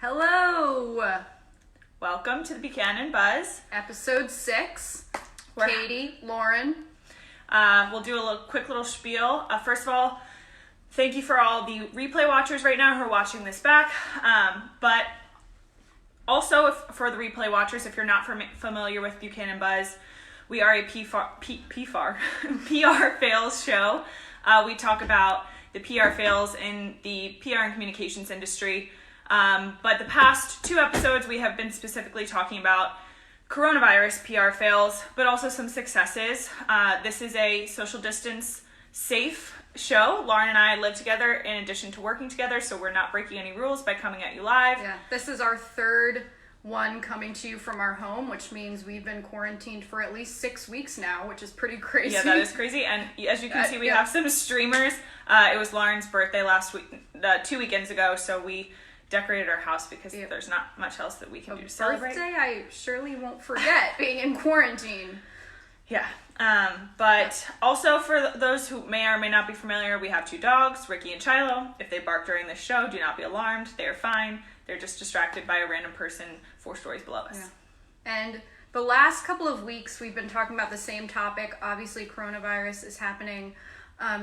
Hello! Welcome to the Buchanan Buzz. Episode 6. We're- Katie, Lauren. We'll do a quick little spiel. First of all, thank you for all the replay watchers right now who are watching this back. But also, for the replay watchers, if you're not familiar with Buchanan Buzz, we are a PR fails show. We talk about the PR fails in the PR and communications industry. But the past 2 episodes, we have been specifically talking about coronavirus PR fails, but also some successes. This is a social distance safe show. Lauren and I live together in addition to working together, so we're not breaking any rules by coming at you live. Yeah, this is our third one coming to you from our home, which means we've been quarantined for at least 6 weeks now, which is pretty crazy. Yeah, that is crazy. And as you can see, we have some streamers. It was Lauren's birthday last week, 2 weekends ago, so we decorated our house because there's not much else that we can do to celebrate. Birthday, I surely won't forget being in quarantine. Yeah. But also for those who may or may not be familiar, we have 2 dogs, Ricky and Chilo. If they bark during this show, do not be alarmed. They are fine. They're just distracted by a random person 4 stories below us. Yeah. And the last couple of weeks, we've been talking about the same topic. Obviously, coronavirus is happening.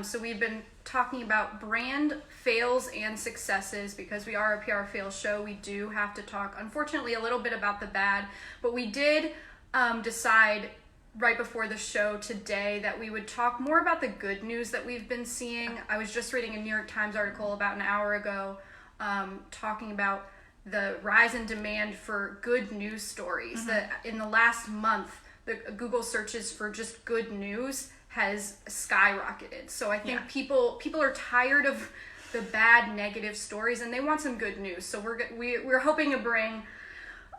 So we've been talking about brand fails and successes. Because we are a PR fails show, we do have to talk, unfortunately, a little bit about the bad. But we did decide right before the show today that we would talk more about the good news that we've been seeing. I was just reading a New York Times article about an hour ago talking about the rise in demand for good news stories. Mm-hmm. That in the last month, the Google searches for just good news has skyrocketed. So I think people are tired of the bad negative stories and they want some good news. So we're hoping to bring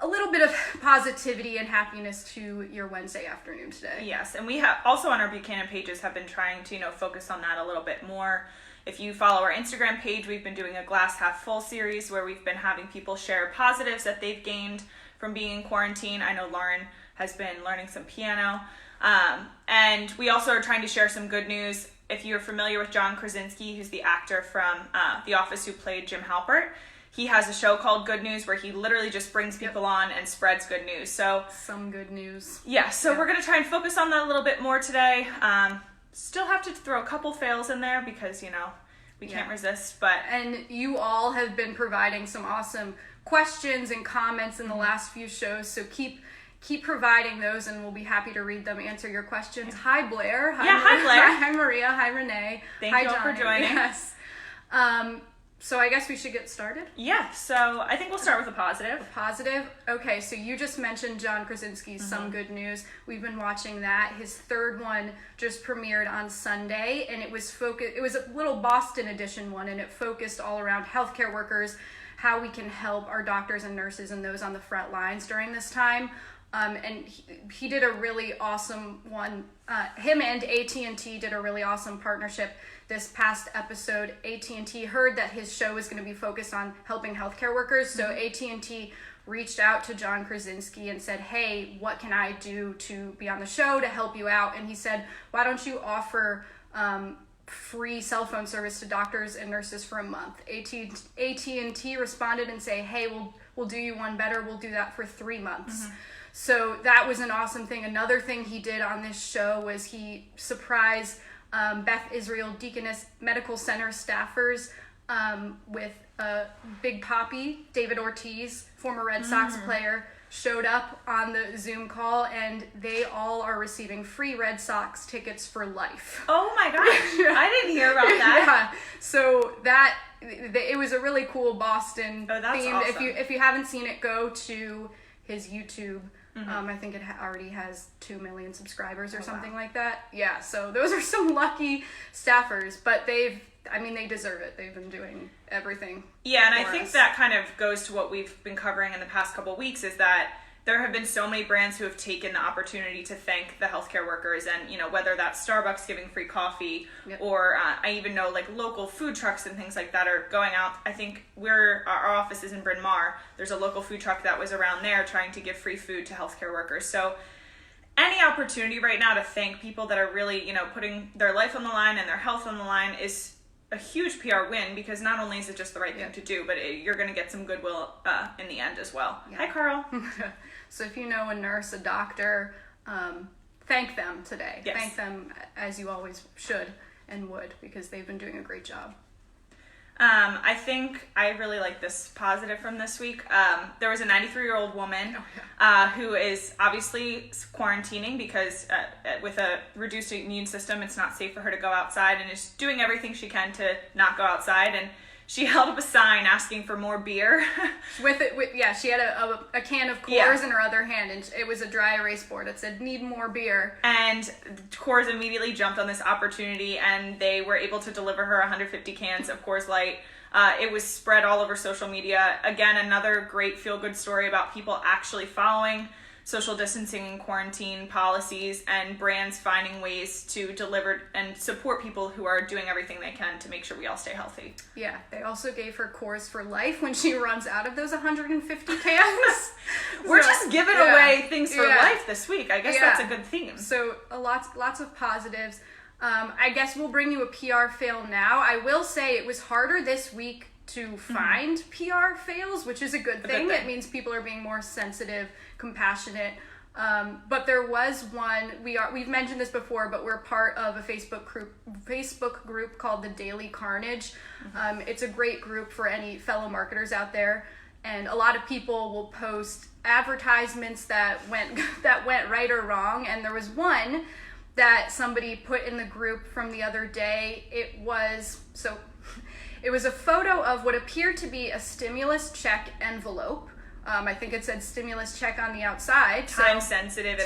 a little bit of positivity and happiness to your Wednesday afternoon today. Yes, and we have also on our Buchanan pages have been trying to focus on that a little bit more. If you follow our Instagram page, we've been doing a glass half full series where we've been having people share positives that they've gained from being in quarantine. I know Lauren has been learning some piano. And we also are trying to share some good news. If you're familiar with John Krasinski, who's the actor from The Office who played Jim Halpert, he has a show called Good News where he literally just brings people on and spreads good news. So some good news. Yeah, so we're going to try and focus on that a little bit more today. Still have to throw a couple fails in there because, we can't resist. And you all have been providing some awesome questions and comments in the last few shows, so keep providing those and we'll be happy to read them, answer your questions. Hi, Blair. Hi, Blair. Hi, Maria. Hi, Renee. Thank you all for joining. Yes. So I guess we should get started? Yeah, so I think we'll start with a positive. Okay, so you just mentioned John Krasinski's Some Good News. We've been watching that. His third one just premiered on Sunday, and it was a little Boston edition one, and it focused all around healthcare workers, how we can help our doctors and nurses and those on the front lines during this time. And he did a really awesome one. Him and AT&T did a really awesome partnership this past episode. AT&T heard that his show was going to be focused on helping healthcare workers. So AT&T reached out to John Krasinski and said, hey, what can I do to be on the show to help you out? And he said, why don't you offer free cell phone service to doctors and nurses for a month? AT&T responded and say, hey, we'll do you one better. We'll do that for 3 months. So that was an awesome thing. Another thing he did on this show was he surprised Beth Israel Deaconess Medical Center staffers with Big Papi. David Ortiz, former Red Sox player, showed up on the Zoom call, and they all are receiving free Red Sox tickets for life. Oh my gosh, I didn't hear about that. Yeah, so it was a really cool Boston theme. Awesome. If you haven't seen it, go to his YouTube. I think it already has 2 million subscribers or something like that. Yeah, so those are some lucky staffers, but they deserve it. They've been doing everything. Yeah, and I think that kind of goes to what we've been covering in the past couple of weeks, is that there have been so many brands who have taken the opportunity to thank the healthcare workers, and whether that's Starbucks giving free coffee, or I even know local food trucks and things like that are going out. I think our office is in Bryn Mawr. There's a local food truck that was around there trying to give free food to healthcare workers. So any opportunity right now to thank people that are really putting their life on the line and their health on the line is a huge PR win, because not only is it just the right thing to do, but you're going to get some goodwill in the end as well. Yeah. Hi, Carl. So if you know a nurse, a doctor, thank them today. Yes. Thank them as you always should and would, because they've been doing a great job. I think I really like this positive from this week. There was a 93-year-old woman who is obviously quarantining because with a reduced immune system, it's not safe for her to go outside, and is doing everything she can to not go outside. And she held up a sign asking for more beer. She had a can of Coors in her other hand, and it was a dry erase board. It said, "Need more beer." And Coors immediately jumped on this opportunity, and they were able to deliver her 150 cans of Coors Light. It was spread all over social media. Again, another great feel-good story about people actually following social distancing and quarantine policies, and brands finding ways to deliver and support people who are doing everything they can to make sure we all stay healthy. Yeah, they also gave her Coors for life when she runs out of those 150 cans. We're just giving away things for life this week. I guess that's a good theme. So lots of positives. I guess we'll bring you a PR fail now. I will say it was harder this week to find PR fails, which is a good thing. It means people are being more sensitive, compassionate. But there was one. We've mentioned this before, but we're part of a Facebook group called the Daily Carnage. It's a great group for any fellow marketers out there, and a lot of people will post advertisements that went right or wrong. And there was one that somebody put in the group from the other day. It was a photo of what appeared to be a stimulus check envelope. I think it said stimulus check on the outside. Time sensitive.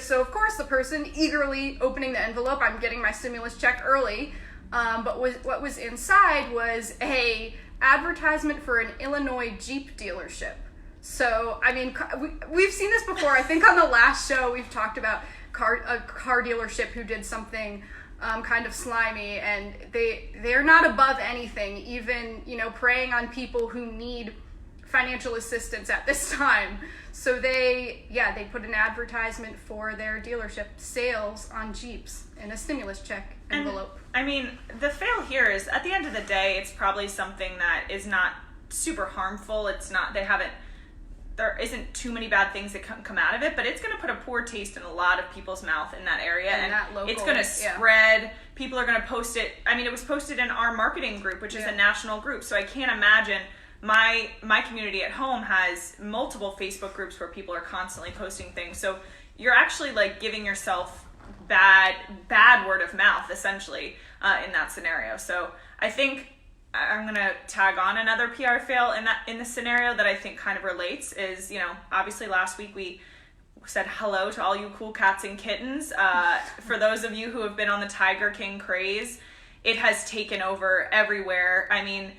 So of course the person eagerly opening the envelope, I'm getting my stimulus check early. But what was inside was a advertisement for an Illinois Jeep dealership. So, I mean, we've seen this before. I think on the last show we've talked about a car dealership who did something kind of slimy, and they're not above anything, even, preying on people who need financial assistance at this time. So they put an advertisement for their dealership sales on Jeeps in a stimulus check envelope. And, I mean, the fail here is, at the end of the day, it's probably something that is not super harmful. There isn't too many bad things that come out of it, but it's going to put a poor taste in a lot of people's mouth in that area, and it's going to spread. People are going to post it. I mean, it was posted in our marketing group, which is a national group, so I can't imagine. My community at home has multiple Facebook groups where people are constantly posting things, so you're actually like giving yourself bad word of mouth, essentially, in that scenario. So I think I'm going to tag on another PR fail in the scenario that I think kind of relates is, obviously last week we said hello to all you cool cats and kittens. For those of you who have been on the Tiger King craze, it has taken over everywhere. I mean,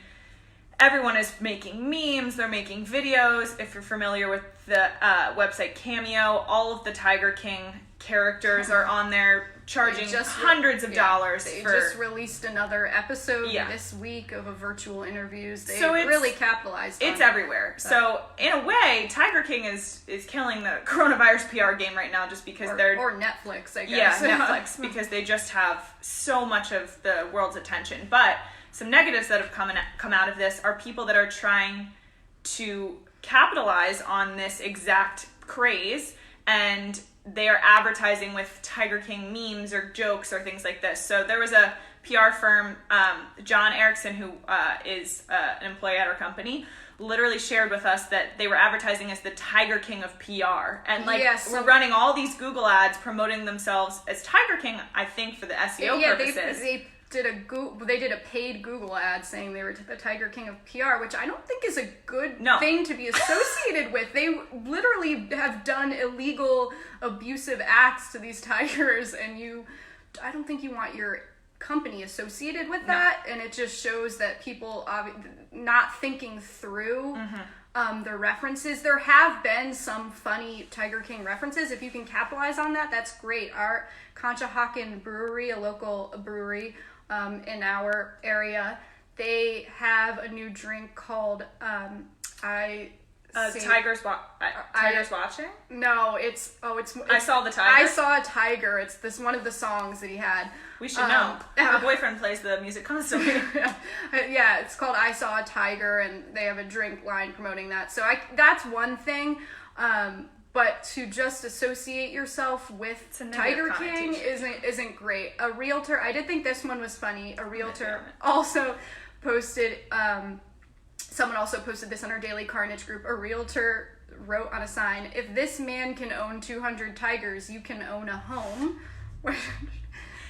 everyone is making memes, they're making videos. If you're familiar with the website Cameo, all of the Tiger King characters are on there charging hundreds of dollars. They just released another episode this week of a virtual interviews. They really capitalized on it. It's everywhere. So in a way, Tiger King is killing the coronavirus PR game right now, just because or Netflix, I guess. Yeah, Netflix, because they just have so much of the world's attention. But some negatives that have come out of this are people that are trying to capitalize on this exact craze, and they are advertising with Tiger King memes or jokes or things like this. So there was a PR firm, John Erickson, who is an employee at our company, literally shared with us that they were advertising as the Tiger King of PR. And we're running all these Google ads promoting themselves as Tiger King, I think, for the SEO purposes. They did a paid Google ad saying they were the Tiger King of PR, which I don't think is a good thing to be associated with. They literally have done illegal, abusive acts to these tigers, and I don't think you want your company associated with that. And it just shows that people not thinking through the references. There have been some funny Tiger King references. If you can capitalize on that, that's great. Our Conshohocken Brewery, a local brewery in our area, they have a new drink called Tigers watching? No, it's I Saw the Tiger. I Saw a Tiger. It's this one of the songs that he had. We should know. My boyfriend plays the music constantly. Yeah, it's called I Saw a Tiger, and they have a drink line promoting that. So that's one thing. But to just associate yourself with Tiger King isn't great. A realtor, I did think this one was funny. A realtor also posted, someone also posted this on our Daily Carnage group. A realtor wrote on a sign, "If this man can own 200 tigers, you can own a home."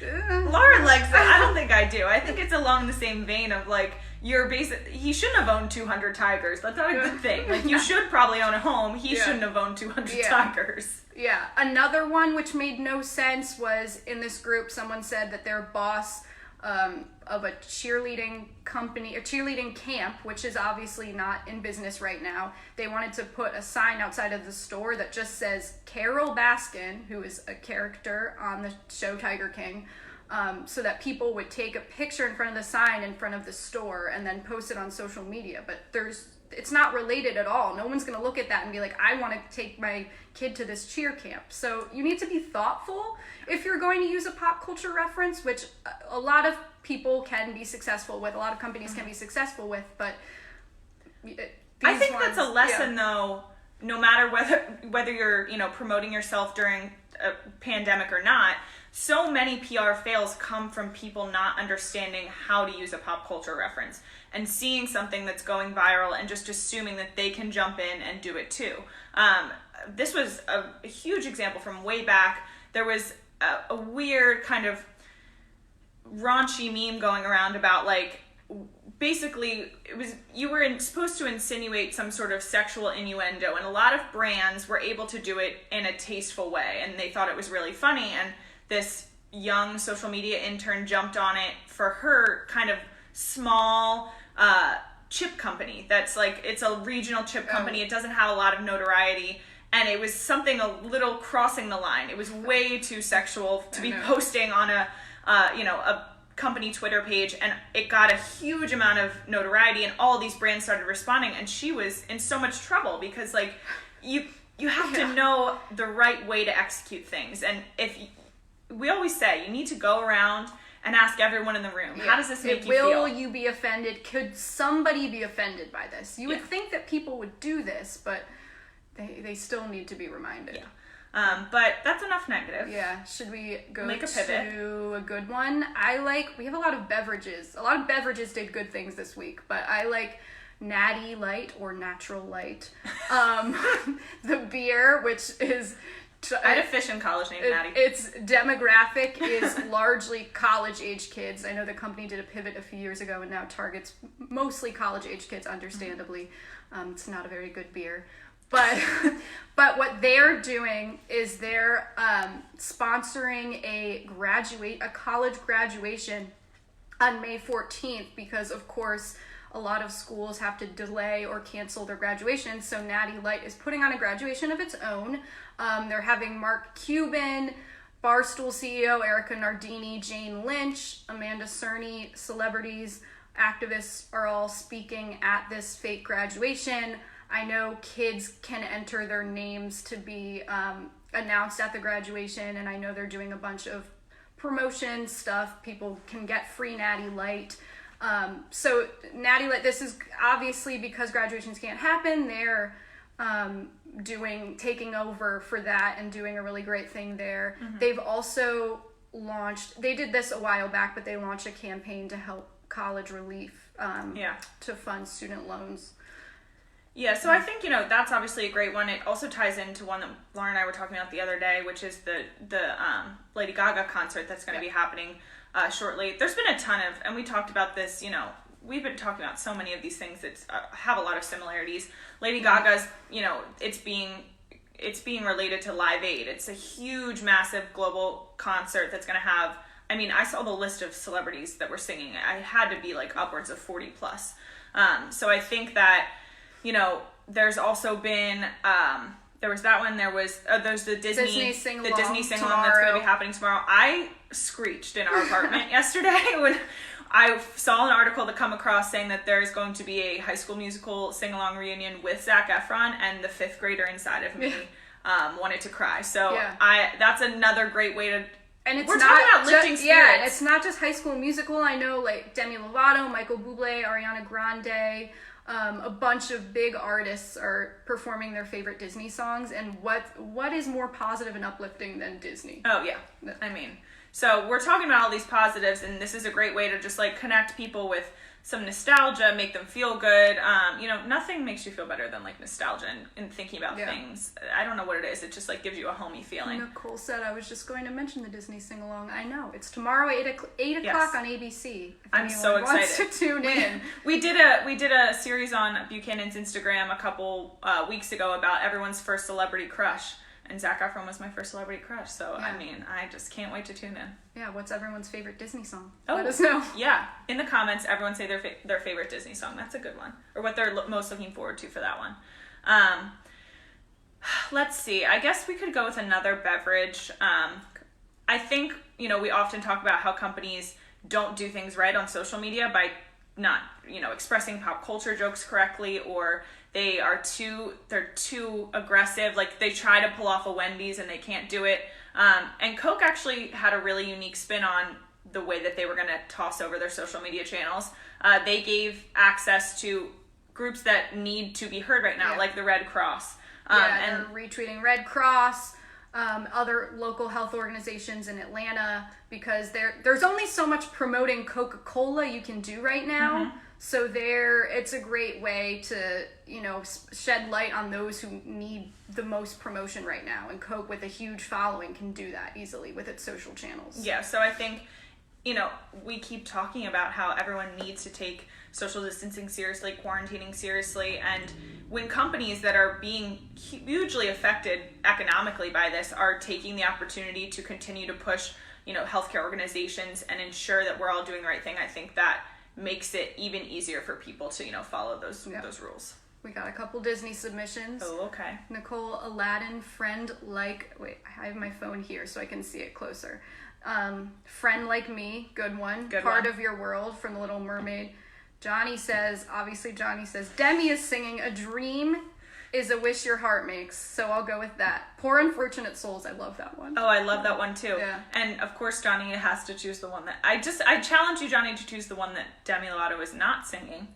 Lauren likes it. I don't think I do. I think it's along the same vein of like, he shouldn't have owned 200 tigers. That's not a good thing. Like, you should probably own a home. He shouldn't have owned 200 tigers. Yeah. Another one which made no sense was in this group, someone said that their boss of a cheerleading company, a cheerleading camp, which is obviously not in business right now, they wanted to put a sign outside of the store that just says Carol Baskin, who is a character on the show Tiger King, so that people would take a picture in front of the sign in front of the store and then post it on social media. But it's not related at all. No one's going to look at that and be like, I want to take my kid to this cheer camp. So you need to be thoughtful if you're going to use a pop culture reference, which a lot of people can be successful with, a lot of companies can be successful with, but I think that's a lesson though, no matter whether you're, promoting yourself during a pandemic or not. So many PR fails come from people not understanding how to use a pop culture reference and seeing something that's going viral and just assuming that they can jump in and do it too. This was a huge example from way back. There was a weird kind of raunchy meme going around about like, basically you were supposed to insinuate some sort of sexual innuendo, and a lot of brands were able to do it in a tasteful way, and they thought it was really funny, and this young social media intern jumped on it for her kind of small chip company that's like, it's a regional chip company. It doesn't have a lot of notoriety, and it was something a little crossing the line. It was way too sexual to be posting on a company Twitter page, and it got a huge amount of notoriety, and all these brands started responding, and she was in so much trouble because like you have to know the right way to execute things. And we always say you need to go around and ask everyone in the room, how does this make you feel? Will you be offended? Could somebody be offended by this? You would think that people would do this, but they still need to be reminded. But that's enough negative. Yeah. Should we go Make a pivot to a good one? We have a lot of beverages. A lot of beverages did good things this week, but I like Natty Light or Natural Light. The beer, which is... I had a fish in college named Natty. Its demographic is largely college-age kids. I know the company did a pivot a few years ago and now targets mostly college-age kids, understandably. It's not a very good beer. But what they're doing is they're sponsoring a college graduation on May 14th because, of course, a lot of schools have to delay or cancel their graduation. So Natty Light is putting on a graduation of its own. They're having Mark Cuban, Barstool CEO Erica Nardini, Jane Lynch, Amanda Cerny, celebrities, activists are all speaking at this fake graduation. I know kids can enter their names to be announced at the graduation, and I know they're doing a bunch of promotion stuff. People can get free Natty Light. So Natty Light, this is obviously because graduations can't happen. They're taking over for that and doing a really great thing there. Mm-hmm. They've also they did this a while back, but they launched a campaign to help college relief to fund student loans. Yeah, so I think, that's obviously a great one. It also ties into one that Lauren and I were talking about the other day, which is the Lady Gaga concert that's going to be happening shortly. There's been a ton of, and we talked about this, we've been talking about so many of these things that have a lot of similarities. Lady Gaga's, it's being related to Live Aid. It's a huge, massive global concert that's going to have, I saw the list of celebrities that were singing. I had to be like upwards of 40 plus. So I think that, there's also been, there was that one, there's the Disney sing-along that's going to be happening tomorrow. I screeched in our apartment yesterday I saw an article to come across saying that there is going to be a High School Musical sing-along reunion with Zac Efron, and the 5th grader inside of me wanted to cry. So that's another great way to... And it's we're not talking about lifting spirits. Yeah, and it's not just High School Musical. I know, like, Demi Lovato, Michael Bublé, Ariana Grande, a bunch of big artists are performing their favorite Disney songs. And what is more positive and uplifting than Disney? Oh, yeah. I mean, so we're talking about all these positives, and this is a great way to just, like, connect people with some nostalgia, make them feel good. Nothing makes you feel better than like nostalgia and thinking about things. I don't know what it is. It just like gives you a homey feeling. Nicole said I was just going to mention the Disney sing-along. I know. It's tomorrow at 8 o'clock on ABC. If I'm so excited. Wants to tune in. We did a series on Buchanan's Instagram a couple weeks ago about everyone's first celebrity crush. And Zac Efron was my first celebrity crush, so I mean, I just can't wait to tune in. Yeah, what's everyone's favorite Disney song? Oh, let us know. Yeah, in the comments, everyone say their favorite Disney song. That's a good one, or what they're most looking forward to for that one. Let's see. I guess we could go with another beverage. I think we often talk about how companies don't do things right on social media by not expressing pop culture jokes correctly, or they're too aggressive. Like they try to pull off a Wendy's and they can't do it. And Coke actually had a really unique spin on the way that they were going to toss over their social media channels. They gave access to groups that need to be heard right now, like the Red Cross. And they're retweeting Red Cross, other local health organizations in Atlanta, because there's only so much promoting Coca-Cola you can do right now. Mm-hmm. So it's a great way to, shed light on those who need the most promotion right now. And Coke, with a huge following, can do that easily with its social channels. Yeah, so I think, we keep talking about how everyone needs to take social distancing seriously, quarantining seriously. And when companies that are being hugely affected economically by this are taking the opportunity to continue to push, healthcare organizations and ensure that we're all doing the right thing, I think that makes it even easier for people to, follow those rules. We got a couple Disney submissions. Oh, okay. Nicole, Aladdin, wait, I have my phone here so I can see it closer. Friend Like Me, good one. Part of Your World from The Little Mermaid. Johnny says, Demi is singing A Dream is a Wish Your Heart Makes, so I'll go with that. Poor Unfortunate Souls, I love that one. Oh, I love that one too. Yeah. And of course Johnny has to choose the one that I challenge you, Johnny, to choose the one that Demi Lovato is not singing.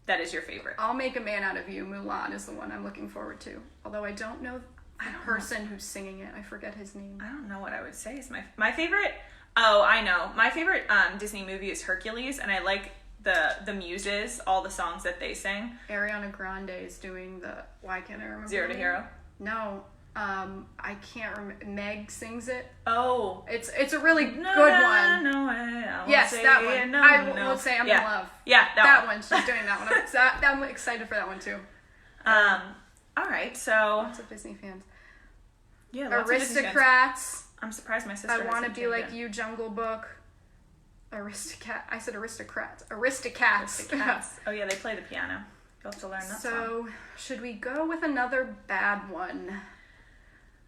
That is your favorite. I'll Make a Man Out of You, Mulan, is the one I'm looking forward to. Although I don't know the person who's singing it. I forget his name. I don't know what I would say is my favorite. Oh, I know. My favorite Disney movie is Hercules, and I like the muses, all the songs that they sing. Ariana Grande is doing why can't I remember? Zero to Hero? No. I can't remember. Meg sings it. Oh. It's a really good one. Yes, that one. I won't say I'm in love. Yeah, that one. She's doing that one. I'm excited for that one too. All right, so lots of Disney fans. Yeah, Aristocrats. I'm surprised my sister. I Want to Be Like You, Jungle Book. I said Aristocrats. Aristocats. Oh yeah, they play the piano. You'll have to learn that song. So, should we go with another bad one?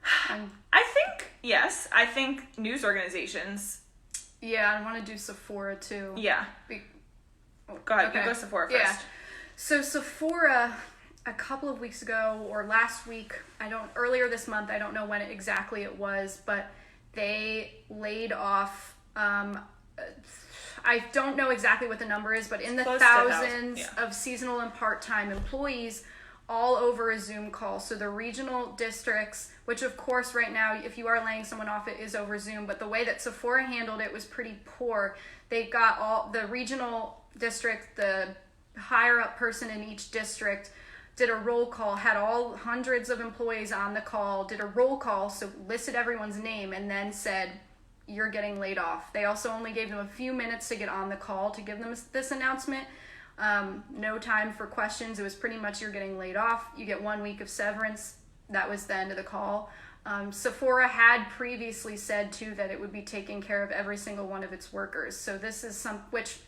I think, yes. I think news organizations. Yeah, I want to do Sephora too. Yeah. Go ahead, you go Sephora first. Yeah. So Sephora, a couple of weeks ago, or last week, earlier this month, I don't know when exactly it was, but they laid off, I don't know exactly what the number is, but in the thousands of seasonal and part-time employees all over a Zoom call. So the regional districts, which of course right now, if you are laying someone off, it is over Zoom, but the way that Sephora handled it was pretty poor. They got all the regional district, the higher up person in each district did a roll call, had all hundreds of employees on the call, did a roll call, so listed everyone's name, and then said, you're getting laid off. They also only gave them a few minutes to get on the call to give them this announcement. No time for questions. It was pretty much you're getting laid off. You get 1 week of severance. That was the end of the call. Sephora had previously said, too, that it would be taking care of every single one of its workers. So this is which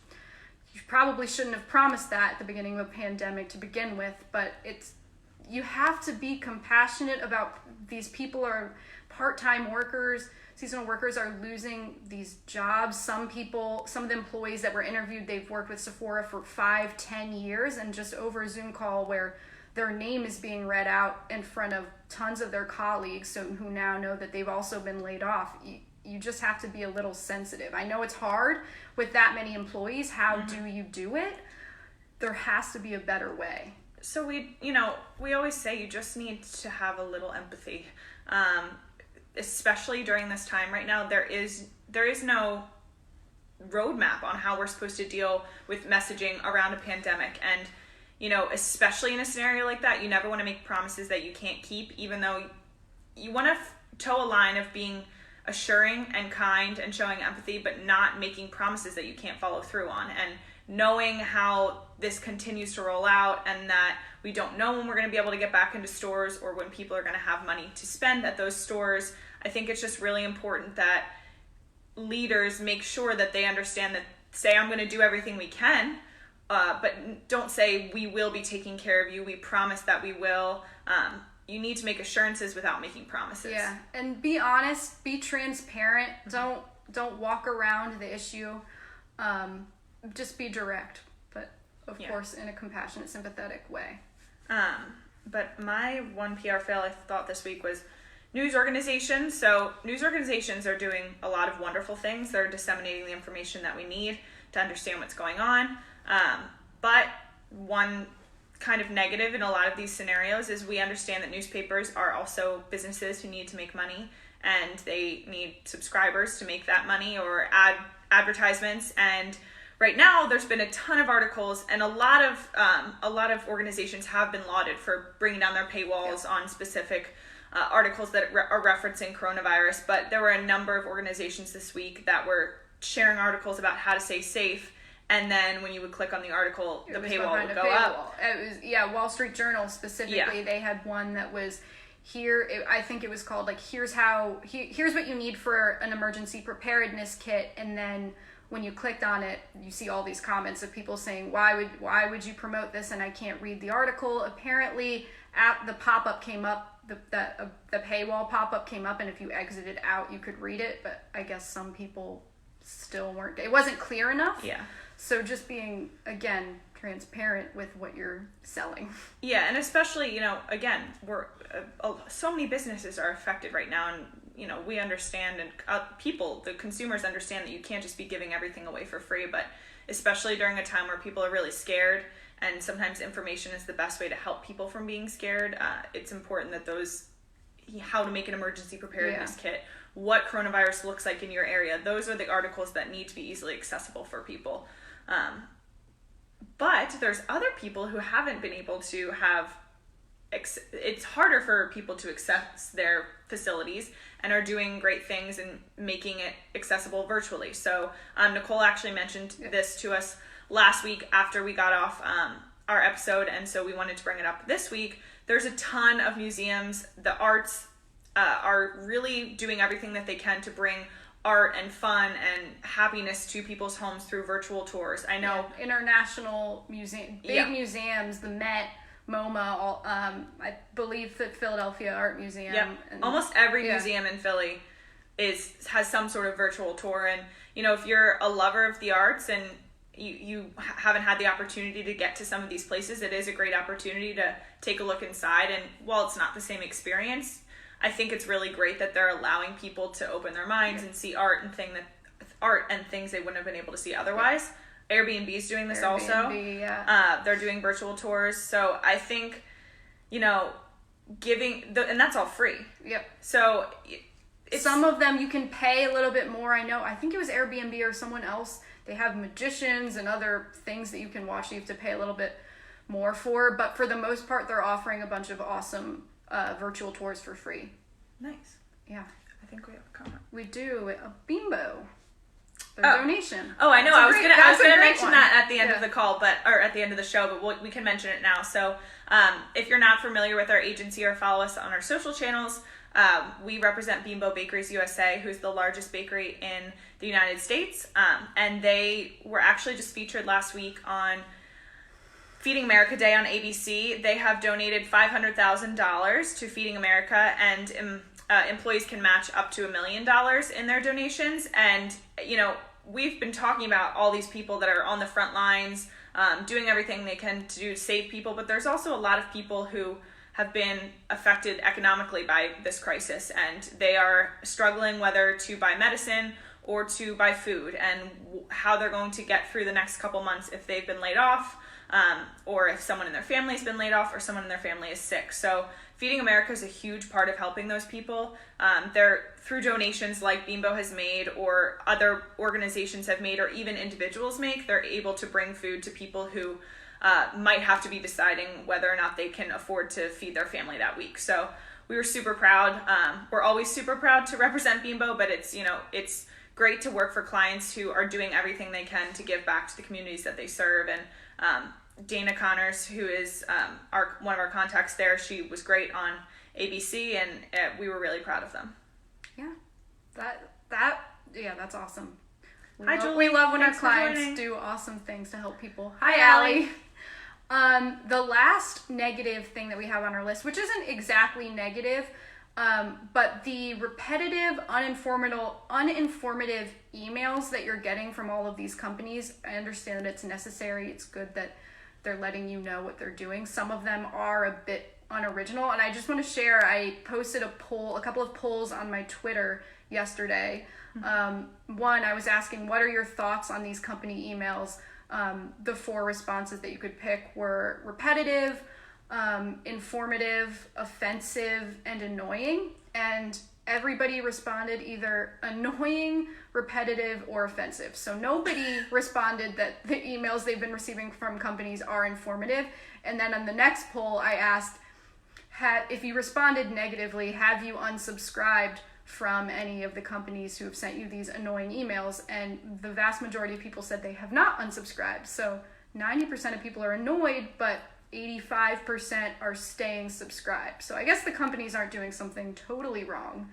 you probably shouldn't have promised that at the beginning of a pandemic to begin with, but you have to be compassionate about these people are part-time workers. Seasonal workers are losing these jobs. Some of the employees that were interviewed, they've worked with Sephora for 5-10 years, and just over a Zoom call where their name is being read out in front of tons of their colleagues who now know that they've also been laid off. You just have to be a little sensitive. I know it's hard with that many employees. How do you do it? There has to be a better way. So we always say you just need to have a little empathy. Especially during this time right now, there is no roadmap on how we're supposed to deal with messaging around a pandemic. And, especially in a scenario like that, you never want to make promises that you can't keep, even though you want to toe a line of being assuring and kind and showing empathy, but not making promises that you can't follow through on. And knowing how this continues to roll out and that we don't know when we're going to be able to get back into stores or when people are going to have money to spend at those stores, I think it's just really important that leaders make sure that they understand that, say, I'm going to do everything we can, but don't say we will be taking care of you. We promise that we will. You need to make assurances without making promises. Yeah, and be honest, be transparent. Don't walk around the issue. Just be direct, but of course in a compassionate, sympathetic way. But my one PR fail I thought this week was news organizations. So news organizations are doing a lot of wonderful things. They're disseminating the information that we need to understand what's going on. But one kind of negative in a lot of these scenarios is we understand that newspapers are also businesses who need to make money, and they need subscribers to make that money or advertisements. And right now, there's been a ton of articles, and a lot of organizations have been lauded for bringing down their paywalls on specific articles that are referencing coronavirus. But there were a number of organizations this week that were sharing articles about how to stay safe, and then when you would click on the article, the paywall would go up. It was, Wall Street Journal specifically. They had one that was I think it was called here's what you need for an emergency preparedness kit, and then when you clicked on it, you see all these comments of people saying, why would you promote this? And I can't read the article. Apparently, the pop-up came up, the paywall pop-up came up, and if you exited out, you could read it. But I guess some people still weren't. It wasn't clear enough. Yeah. So just being, again, transparent with what you're selling. Yeah, and especially, again, we're so many businesses are affected right now, and we understand, and the consumers understand that you can't just be giving everything away for free, but especially during a time where people are really scared, and sometimes information is the best way to help people from being scared. It's important that how to make an emergency preparedness kit, what coronavirus looks like in your area, those are the articles that need to be easily accessible for people. But there's other people who haven't been able to have, it's harder for people to access their facilities and are doing great things and making it accessible virtually. So Nicole actually mentioned this to us last week after we got off our episode, and so we wanted to bring it up this week. There's a ton of museums. The arts are really doing everything that they can to bring art and fun and happiness to people's homes through virtual tours. I know international museums, the Met, MoMA, I believe the Philadelphia Art Museum. Yep. Almost every museum in Philly has some sort of virtual tour. And if you're a lover of the arts and you haven't had the opportunity to get to some of these places, it is a great opportunity to take a look inside. And while it's not the same experience, I think it's really great that they're allowing people to open their minds and see art and things they wouldn't have been able to see otherwise. Airbnb is doing this also. They're doing virtual tours. So I think, and that's all free. Yep. So some of them you can pay a little bit more. I think it was Airbnb or someone else. They have magicians and other things that you can watch. You have to pay a little bit more for, but for the most part, they're offering a bunch of awesome virtual tours for free. Nice. Yeah. I think we have a comment. We do. A Bimbo. Their donation. Oh, I know. I was gonna mention that at the end of the call, or at the end of the show, but we can mention it now. So, if you're not familiar with our agency or follow us on our social channels, we represent Bimbo Bakeries USA, who's the largest bakery in the United States, and they were actually just featured last week on Feeding America Day on ABC, they have donated $500,000 to Feeding America, and employees can match up to $1 million in their donations. And, you know, we've been talking about all these people that are on the front lines, doing everything they can to save people, but there's also a lot of people who have been affected economically by this crisis, and they are struggling whether to buy medicine or to buy food, and how they're going to get through the next couple months if they've been laid off, or if someone in their family has been laid off, or someone in their family is sick. So Feeding America is a huge part of helping those people. They're through donations like Bimbo has made, or other organizations have made, or even individuals make, they're able to bring food to people who might have to be deciding whether or not they can afford to feed their family that week. So we were super proud. We're always super proud to represent Bimbo, but it's, you know, it's great to work for clients who are doing everything they can to give back to the communities that they serve. And Dana Connors, who is one of our contacts there, she was great on ABC, and we were really proud of them. Yeah, that's awesome. Hi, Julie. We love when Thanks our for clients joining. do awesome things to help people. Hi, Allie. The last negative thing that we have on our list, which isn't exactly negative, but the repetitive, uninformative emails that you're getting from all of these companies. I understand that it's necessary. It's good that they're letting you know what they're doing. Some of them are a bit unoriginal, and I just want to share, I posted a couple of polls on my Twitter yesterday. One, I was asking, what are your thoughts on these company emails? The 4 responses that you could pick were repetitive, informative, offensive, and annoying. And everybody responded either annoying, repetitive, or offensive. So nobody responded that the emails they've been receiving from companies are informative. And then on the next poll, I asked, if you responded negatively, have you unsubscribed from any of the companies who have sent you these annoying emails? And the vast majority of people said they have not unsubscribed. So 90% of people are annoyed, but 85% are staying subscribed. So I guess the companies aren't doing something totally wrong.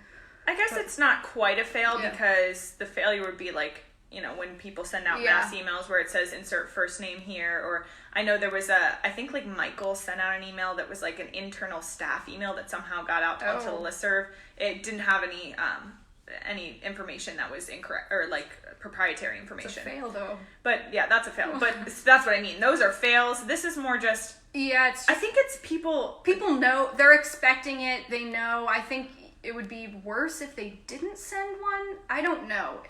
I guess it's not quite a fail, Yeah. because the failure would be like, you know, when people send out mass emails where it says insert first name here, or I know there was I think like Michael sent out an email that was like an internal staff email that somehow got out onto the listserv. It didn't have any information that was incorrect, or like proprietary information. It's a fail though. But yeah, that's a fail. But that's what I mean. Those are fails. This is more just, Yeah, it's I think it's people know, they're expecting it, they know. I think it would be worse if they didn't send one. I don't know.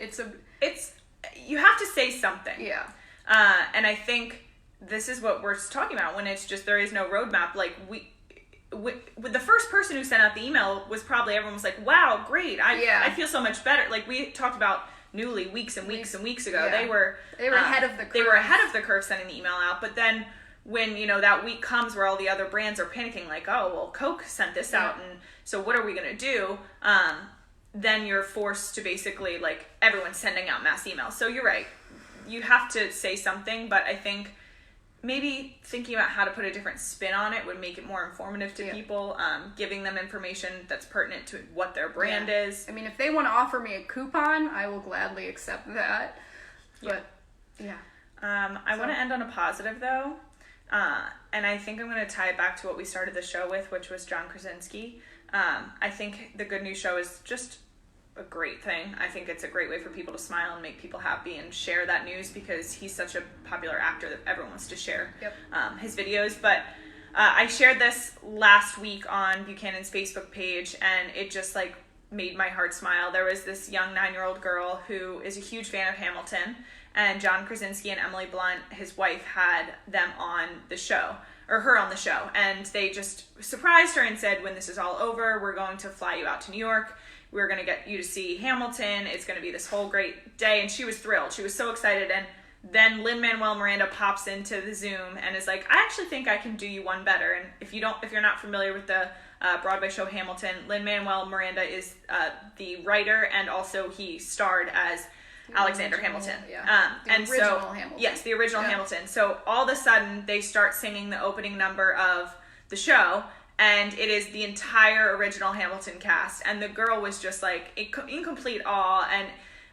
you have to say something. Yeah. And I think this is what we're talking about when it's just, there is no roadmap. Like with the first person who sent out the email was probably, everyone was like, wow, great. I feel so much better. Like we talked about Newly weeks and weeks and weeks ago. Yeah. They were ahead of the curve. They were ahead of the curve sending the email out. But then when, you know, that week comes where all the other brands are panicking, like, oh, well, Coke sent this out, and so what are we going to do? Then you're forced to basically, like, everyone's sending out mass emails. So you're right. You have to say something, but I think maybe thinking about how to put a different spin on it would make it more informative to people, giving them information that's pertinent to what their brand is. I mean, if they want to offer me a coupon, I will gladly accept that. But, I want to end on a positive, though. And I think I'm going to tie it back to what we started the show with, which was John Krasinski. I think the Good News Show is just a great thing. I think it's a great way for people to smile and make people happy and share that news, because he's such a popular actor that everyone wants to share his videos. But I shared this last week on Buchanan's Facebook page, and it just like made my heart smile. There was this young 9-year-old girl who is a huge fan of Hamilton, and John Krasinski and Emily Blunt, his wife, had them on the show, or her on the show, and they just surprised her and said, when this is all over, we're going to fly you out to New York. We're going to get you to see Hamilton. It's going to be this whole great day. And she was thrilled. She was so excited. And then Lin-Manuel Miranda pops into the Zoom and is like, I actually think I can do you one better. And if you're not familiar with the Broadway show Hamilton, Lin-Manuel Miranda is the writer, and also he starred as Alexander Hamilton. The original Hamilton. Yes, the original Hamilton. So all of a sudden they start singing the opening number of the show, and it is the entire original Hamilton cast. And the girl was just like in complete awe. And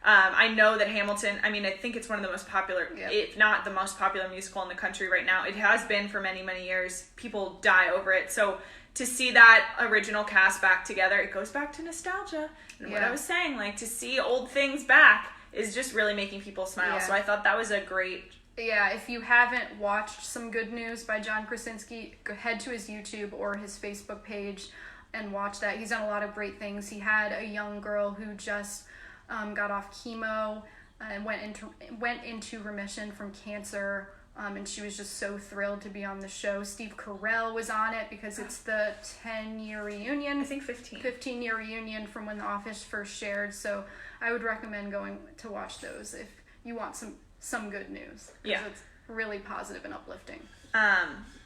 I know that Hamilton, I mean, I think it's one of the most popular, Yep. if not the most popular musical in the country right now. It has been for many, many years. People die over it. So to see that original cast back together, it goes back to nostalgia. And what I was saying, like, to see old things back is just really making people smile. Yeah. So I thought that was a great... Yeah, if you haven't watched Some Good News by John Krasinski, go head to his YouTube or his Facebook page and watch that. He's done a lot of great things. He had a young girl who just got off chemo and went into remission from cancer, and she was just so thrilled to be on the show. Steve Carell was on it because it's the 10-year reunion. I think 15. 15-year reunion from when The Office first shared, so I would recommend going to watch those if you want some good news. Yeah. It's really positive and uplifting.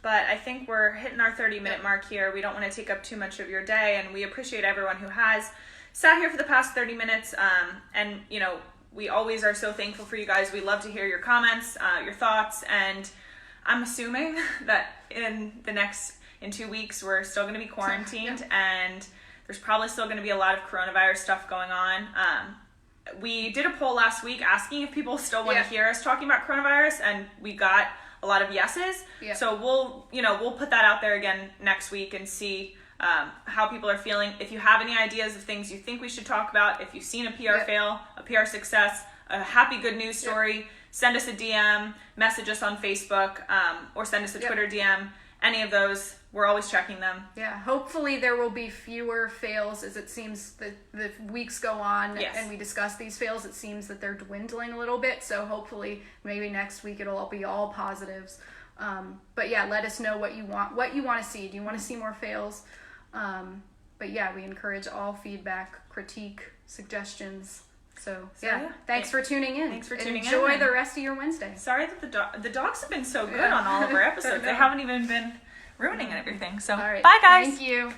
But I think we're hitting our 30-minute mark here. We don't want to take up too much of your day, and we appreciate everyone who has sat here for the past 30 minutes. And, you know, we always are so thankful for you guys. We love to hear your comments, your thoughts, and I'm assuming that in 2 weeks we're still going to be quarantined, and there's probably still going to be a lot of coronavirus stuff going on. We did a poll last week asking if people still want to hear us talking about coronavirus, and we got a lot of yeses. Yeah. So we'll put that out there again next week and see how people are feeling. If you have any ideas of things you think we should talk about, if you've seen a PR fail, a PR success, a happy good news story, send us a DM, message us on Facebook, or send us a Twitter DM. Any of those, we're always checking them. Yeah, hopefully there will be fewer fails as it seems the weeks go on and we discuss these fails. It seems that they're dwindling a little bit, so hopefully maybe next week it'll all be all positives. But yeah, let us know what you want to see. Do you want to see more fails? But yeah, we encourage all feedback, critique, suggestions. So yeah, thanks for tuning in. Thanks for tuning in. Enjoy the rest of your Wednesday. Sorry that the dogs have been so good on all of our episodes. They haven't even been ruining everything. So bye guys. Thank you.